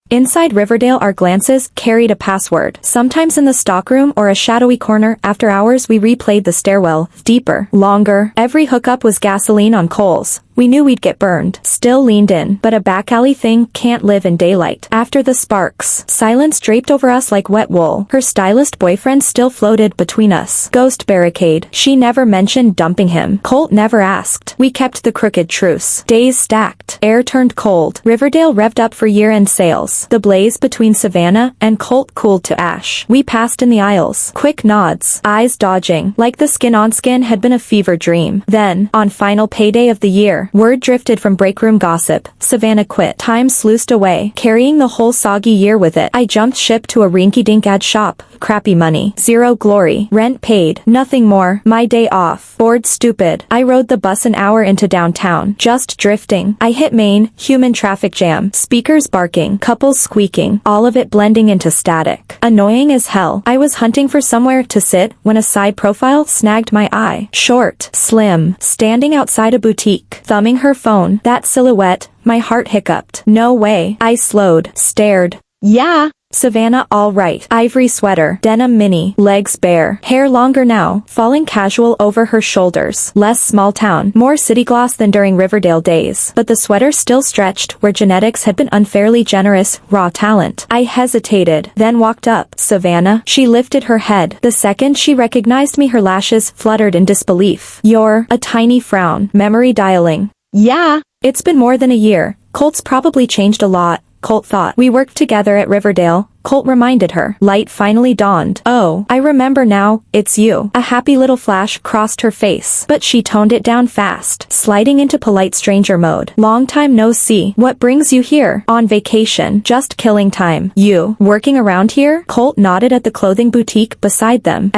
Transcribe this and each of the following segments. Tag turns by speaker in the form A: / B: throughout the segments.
A: Inside Riverdale, our glances carried a password. Sometimes in the stockroom or a shadowy corner, after hours we replayed the stairwell. Deeper, longer. Every hookup was gasoline on coals. We knew we'd get burned. Still leaned in, but a back alley thing can't live in daylight. After the sparks, silence draped over us like wet wool. Her stylist boyfriend still floated between us. Ghost barricade. She never mentioned dumping him. Colt never asked. We kept the crooked truce. Days stacked. Air turned cold. Riverdale revved up for year-end sales. The blaze between Savannah and Colt cooled to ash. We passed in the aisles. Quick nods. Eyes dodging. Like the skin-on-skin had been a fever dream. Then, on final payday of the year, word drifted from breakroom gossip. Savannah quit. Time sluiced away, carrying the whole soggy year with it. I jumped ship to a rinky-dink ad shop. Crappy money. Zero glory. Rent paid. Nothing more. My day off. Bored stupid. I rode the bus an hour into downtown. Just drifting. I hit Main. Human traffic jam. Speakers barking. Couples squeaking. All of it blending into static. Annoying as hell. I was hunting for somewhere to sit when a side profile snagged my eye. Short. Slim. Standing outside a boutique. Thumbing her phone. That silhouette. My heart hiccuped. No way. I slowed. Stared. Yeah. Savannah, all right. Ivory sweater, denim mini, legs bare, hair longer now, falling casual over her shoulders. Less small town, more city gloss than during Riverdale days. But the sweater still stretched where genetics had been unfairly generous, raw talent. I hesitated, then walked up. Savannah. She lifted her head. The second she recognized me, her lashes fluttered in disbelief. You're a tiny frown. Memory dialing. Yeah. It's been more than a year. Colt's probably changed a lot. Colt thought. We worked together at Riverdale. Colt reminded her. Light finally dawned. Oh, I remember now, it's you. A happy little flash crossed her face, but she toned it down fast, sliding into polite stranger mode. Long time no see. What brings you here? On vacation. Just killing time. You, working around here? Colt nodded at the clothing boutique beside them.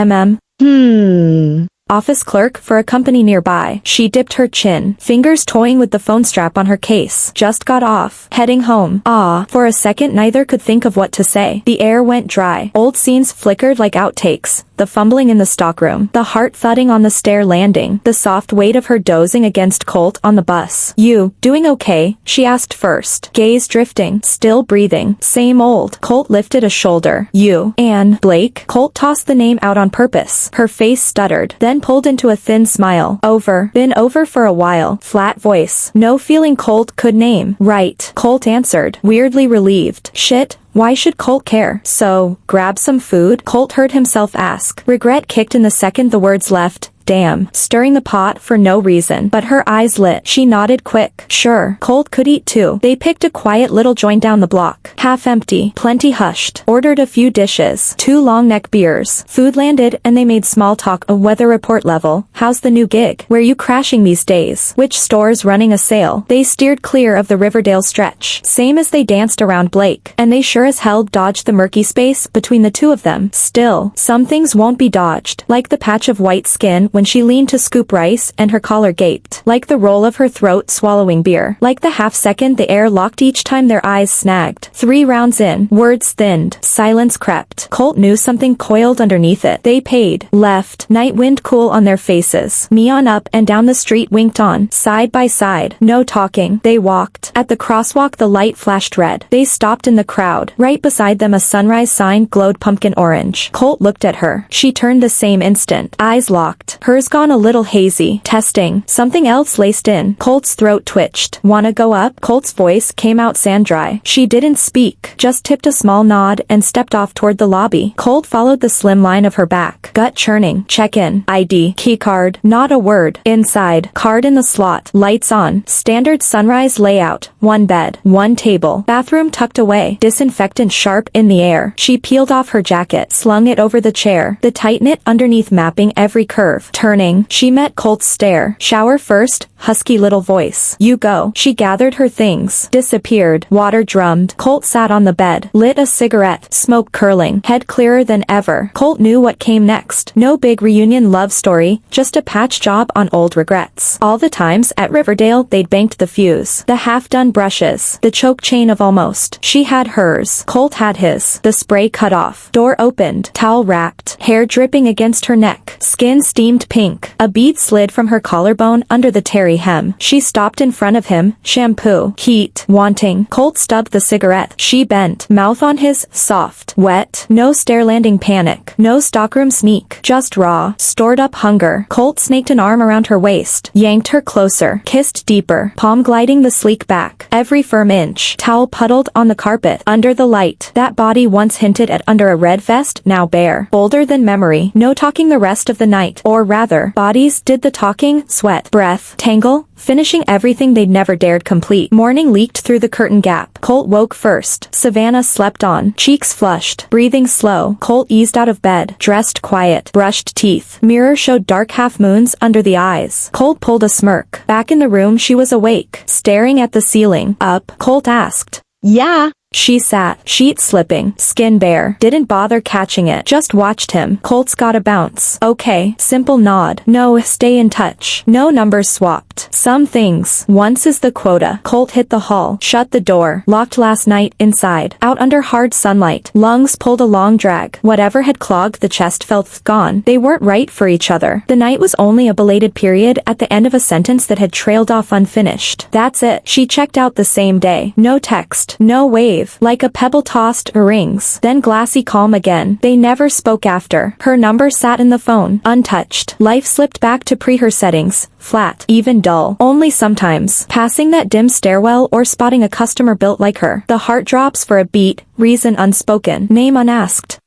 A: Office clerk for a company nearby. She dipped her chin, fingers toying with the phone strap on her case. Just got off. Heading home. Ah. For a second neither could think of what to say. The air went dry. Old scenes flickered like outtakes. The fumbling in the stockroom. The heart thudding on the stair landing. The soft weight of her dozing against Colt on the bus. You, doing okay? She asked first. Gaze drifting. Still breathing. Same old. Colt lifted a shoulder. You. Anne. Blake. Colt tossed the name out on purpose. Her face stuttered. Then pulled into a thin smile. Over. Been over for a while. Flat voice. No feeling Colt could name. Right. Colt answered. Weirdly relieved. Shit. Why should Colt care? So, grab some food? Colt heard himself ask. Regret kicked in the second the words left. Damn. Stirring the pot for no reason. But her eyes lit. She nodded quick. Sure. Colt could eat too. They picked a quiet little joint down the block. Half empty. Plenty hushed. Ordered a few dishes. 2 long neck beers. Food landed and they made small talk. A weather report level. How's the new gig? Where you crashing these days? Which store's running a sale? They steered clear of the Riverdale stretch. Same as they danced around Blake. And they sure as hell dodged the murky space between the two of them. Still, some things won't be dodged. Like the patch of white skin when she leaned to scoop rice and her collar gaped. Like the roll of her throat swallowing beer. Like the half second the air locked each time their eyes snagged. 3 rounds in, words thinned, silence crept. Colt knew something coiled underneath it. They paid, left, night wind cool on their faces. Me on up and down the street winked on, side by side. No talking. They walked. At the crosswalk the light flashed red. They stopped in the crowd. Right beside them a sunrise sign glowed pumpkin orange. Colt looked at her. She turned the same instant. Eyes locked. Hers gone a little hazy. Testing. Something else laced in. Colt's throat twitched. Wanna go up? Colt's voice came out sand dry. She didn't speak. Just tipped a small nod and stepped off toward the lobby. Colt followed the slim line of her back. Gut churning. Check-in. ID. Keycard. Not a word. Inside. Card in the slot. Lights on. Standard sunrise layout. 1 bed. 1 table. Bathroom tucked away. Disinfectant sharp in the air. She peeled off her jacket. Slung it over the chair. The tight knit underneath mapping every curve. Turning, she met Colt's stare. Shower first, husky little voice. You go. She gathered her things. Disappeared. Water drummed. Colt sat on the bed. Lit a cigarette. Smoke curling. Head clearer than ever. Colt knew what came next. No big reunion love story, just a patch job on old regrets. All the times at Riverdale they'd banked the fuse. The half-done brushes. The choke chain of almost. She had hers. Colt had his. The spray cut off. Door opened. Towel wrapped. Hair dripping against her neck. Skin steamed pink. A bead slid from her collarbone under the terry marry him. She stopped in front of him, shampoo, heat, wanting. Colt stubbed the cigarette. She bent, mouth on his, soft, wet. No stair-landing panic. No stockroom sneak. Just raw, stored-up hunger. Colt snaked an arm around her waist, yanked her closer, kissed deeper, palm gliding the sleek back. Every firm inch. Towel puddled on the carpet. Under the light. That body once hinted at under a red vest, now bare. Bolder than memory. No talking the rest of the night. Or rather, bodies did the talking, sweat, breath, tangle, finishing everything they'd never dared complete. Morning leaked through the curtain gap. Colt woke first. Savannah slept on, cheeks flushed, breathing slow. Colt eased out of bed, dressed quiet, brushed teeth. Mirror showed dark half-moons under the eyes. Colt pulled a smirk. Back in the room she was awake, staring at the ceiling. Up? Colt asked. Yeah. She sat, sheet slipping, skin bare, didn't bother catching it, just watched him. Colt's gotta bounce. Okay, simple nod. No, stay in touch. No numbers swapped. Some things. Once is the quota. Colt hit the hall, shut the door, locked last night, inside, out under hard sunlight. Lungs pulled a long drag. Whatever had clogged the chest felt gone. They weren't right for each other. The night was only a belated period at the end of a sentence that had trailed off unfinished. That's it. She checked out the same day. No text, no wave. Like a pebble tossed, rings, then glassy calm again. They never spoke after. Her number sat in the phone, untouched. Life slipped back to pre-her settings, flat, even dull. Only sometimes, passing that dim stairwell or spotting a customer built like her. The heart drops for a beat, reason unspoken, name unasked.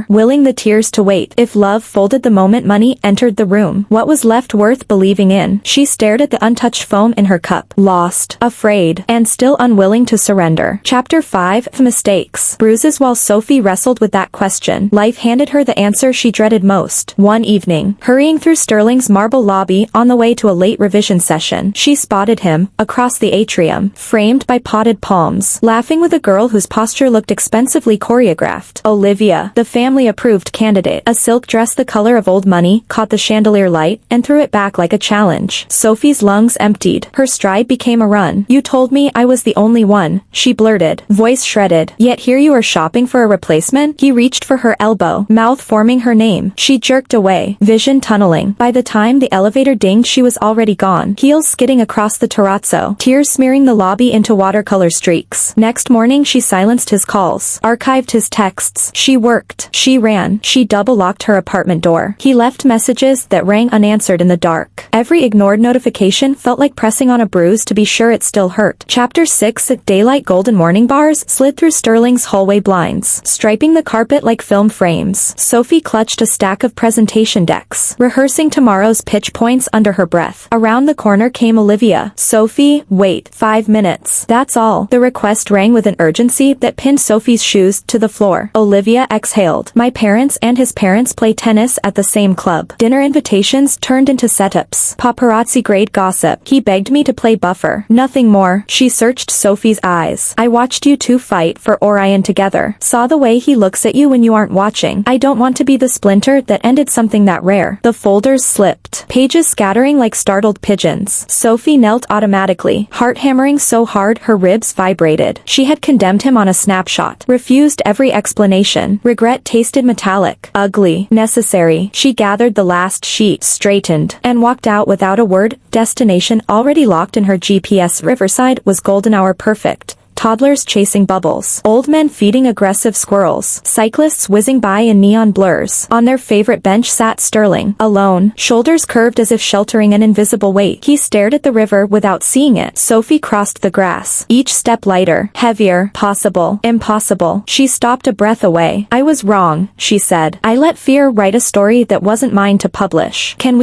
A: Willing the tears to wait. If love folded the moment money entered the room, what was left worth believing in? She stared at the untouched foam in her cup, lost, afraid, and still unwilling to surrender. Chapter 5, Mistakes. Bruises. While Sophie wrestled with that question, life handed her the answer she dreaded most. One evening, hurrying through Sterling's marble lobby on the way to a late revision session, she spotted him, across the atrium, framed by potted palms, laughing with a girl whose posture looked expensively choreographed. Olivia, the family-approved candidate. A silk dress the color of old money caught the chandelier light and threw it back like a challenge. Sophie's lungs emptied. Her stride became a run. You told me I was the only one, she blurted, voice shredded. Yet here you are shopping for a replacement? He reached for her elbow, mouth forming her name. She jerked away, vision tunneling. By the time the elevator dinged she was already gone, heels skidding across the terrazzo, tears smearing the lobby into watercolor streaks. Next morning she silenced his calls, archived his texts. She worked. She ran. She double-locked her apartment door. He left messages that rang unanswered in the dark. Every ignored notification felt like pressing on a bruise to be sure it still hurt. Chapter 6. Daylight golden morning bars slid through Sterling's hallway blinds, striping the carpet like film frames. Sophie clutched a stack of presentation decks, rehearsing tomorrow's pitch points under her breath. Around the corner came Olivia. Sophie, wait, 5 minutes. That's all. The request rang with an urgency that pinned Sophie's shoes to the floor. Olivia exhaled. My parents and his parents play tennis at the same club. Dinner invitations turned into setups. Paparazzi-grade gossip. He begged me to play buffer. Nothing more. She searched Sophie's eyes. I watched you two fight for Orion together. Saw the way he looks at you when you aren't watching. I don't want to be the splinter that ended something that rare. The folders slipped, pages scattering like startled pigeons. Sophie knelt automatically, heart hammering so hard her ribs vibrated. She had condemned him on a snapshot, refused every explanation. Regret tasted metallic, ugly, necessary. She gathered the last sheet, straightened, and walked out without a word. Destination already locked in her GPS. Riverside was golden hour perfect. Toddlers chasing bubbles, old men feeding aggressive squirrels, cyclists whizzing by in neon blurs. On their favorite bench sat Sterling, alone, shoulders curved as if sheltering an invisible weight. He stared at the river without seeing it. Sophie crossed the grass, each step lighter, heavier, possible, impossible. She stopped a breath away. I was wrong, she said. I let fear write a story that wasn't mine to publish. Can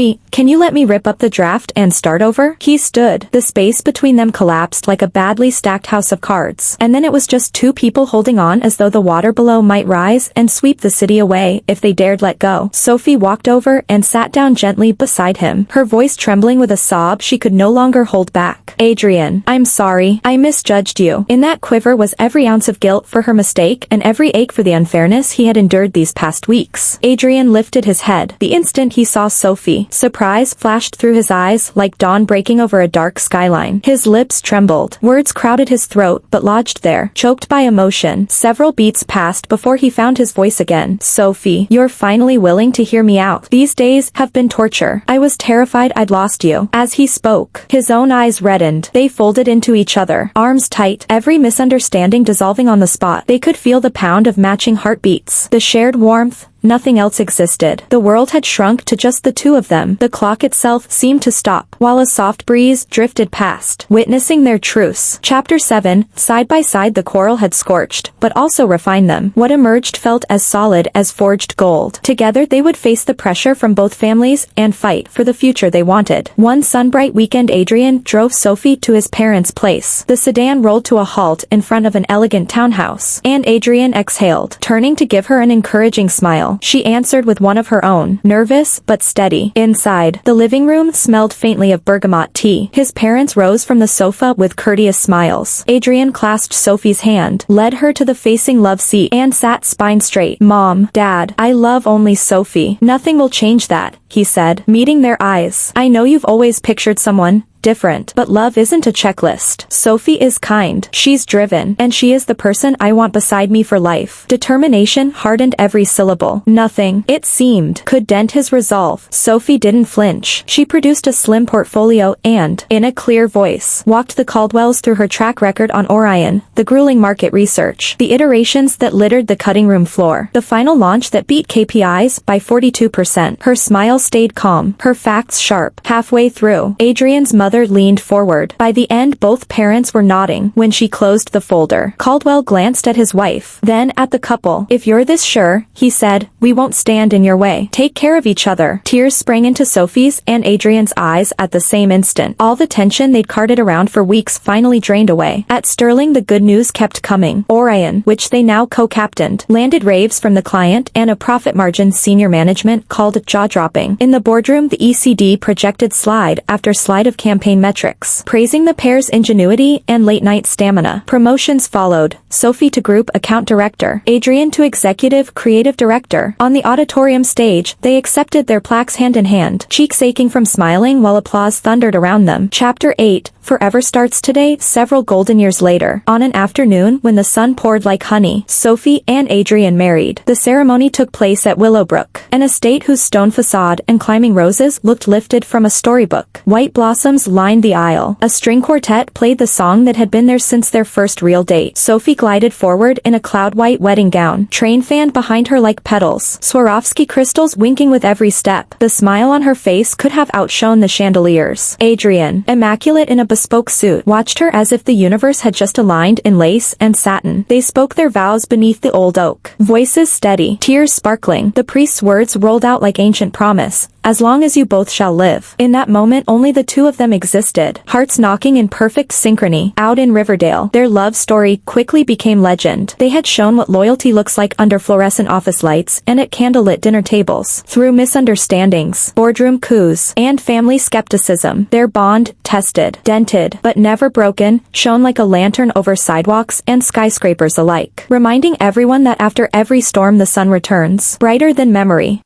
A: you let me rip up the draft and start over? He stood. The space between them collapsed like a badly stacked house of cards. And then it was just two people holding on as though the water below might rise and sweep the city away if they dared let go. Sophie walked over and sat down gently beside him, her voice trembling with a sob she could no longer hold back. Adrian, I'm sorry. I misjudged you. In that quiver was every ounce of guilt for her mistake and every ache for the unfairness he had endured these past weeks. Adrian lifted his head. The instant he saw Sophie, surprise flashed through his eyes like dawn breaking over a dark skyline. His lips trembled. Words crowded his throat, but but lodged there, choked by emotion. Several beats passed before he found his voice again. Sophie, you're finally willing to hear me out. These days have been torture. I was terrified I'd lost you. As he spoke, his own eyes reddened. They folded into each other, arms tight, every misunderstanding dissolving on the spot. They could feel the pound of matching heartbeats, the shared warmth. Nothing else existed. The world had shrunk to just the two of them. The clock itself seemed to stop, while a soft breeze drifted past, witnessing their truce. Chapter 7. Side by side the quarrel had scorched, but also refined them. What emerged felt as solid as forged gold. Together they would face the pressure from both families and fight for the future they wanted. One sunbright weekend Adrian drove Sophie to his parents' place. The sedan rolled to a halt in front of an elegant townhouse, and Adrian exhaled, turning to give her an encouraging smile. She answered with one of her own, nervous but steady. Inside, the living room smelled faintly of bergamot tea. His parents rose from the sofa with courteous smiles. Adrian clasped Sophie's hand, led her to the facing love seat, and sat spine straight. Mom, Dad, I love only Sophie. Nothing will change that, he said, meeting their eyes. I know you've always pictured someone different, but love isn't a checklist. Sophie is kind, she's driven, and she is the person I want beside me for life. Determination hardened every syllable. Nothing, it seemed, could dent his resolve. Sophie didn't flinch. She produced a slim portfolio and, in a clear voice, walked the Caldwells through her track record on Orion, the grueling market research, the iterations that littered the cutting room floor, the final launch that beat KPIs by 42%. Her smile stayed calm, her facts sharp. Halfway through, Adrian's mother leaned forward. By the end both parents were nodding. When she closed the folder, Caldwell glanced at his wife, then at the couple. If you're this sure, he said, we won't stand in your way. Take care of each other. Tears sprang into Sophie's and Adrian's eyes at the same instant. All the tension they'd carted around for weeks finally drained away. At Sterling the good news kept coming. Orion, which they now co-captained, landed raves from the client and a profit margin senior management called jaw-dropping. In the boardroom the ECD projected slide after slide of campaign metrics, praising the pair's ingenuity and late-night stamina. Promotions followed, Sophie to group account director, Adrian to executive creative director. On the auditorium stage, they accepted their plaques hand in hand, cheeks aching from smiling while applause thundered around them. Chapter 8. Forever starts today. Several golden years later, on an afternoon when the sun poured like honey, Sophie and Adrian married. The ceremony took place at Willowbrook, an estate whose stone facade and climbing roses looked lifted from a storybook. White blossoms lined the aisle. A string quartet played the song that had been there since their first real date. Sophie glided forward in a cloud-white wedding gown, train fanned behind her like petals, Swarovski crystals winking with every step. The smile on her face could have outshone the chandeliers. Adrian, immaculate in a bespoke suit, watched her as if the universe had just aligned in lace and satin. They spoke their vows beneath the old oak, voices steady, tears sparkling. The priest's words rolled out like ancient promise. As long as you both shall live. In that moment only the two of them existed, hearts knocking in perfect synchrony. Out in Riverdale, their love story quickly became legend. They had shown what loyalty looks like under fluorescent office lights and at candlelit dinner tables. Through misunderstandings, boardroom coups, and family skepticism, their bond, tested, dented, but never broken, shone like a lantern over sidewalks and skyscrapers alike, reminding everyone that after every storm the sun returns, brighter than memory.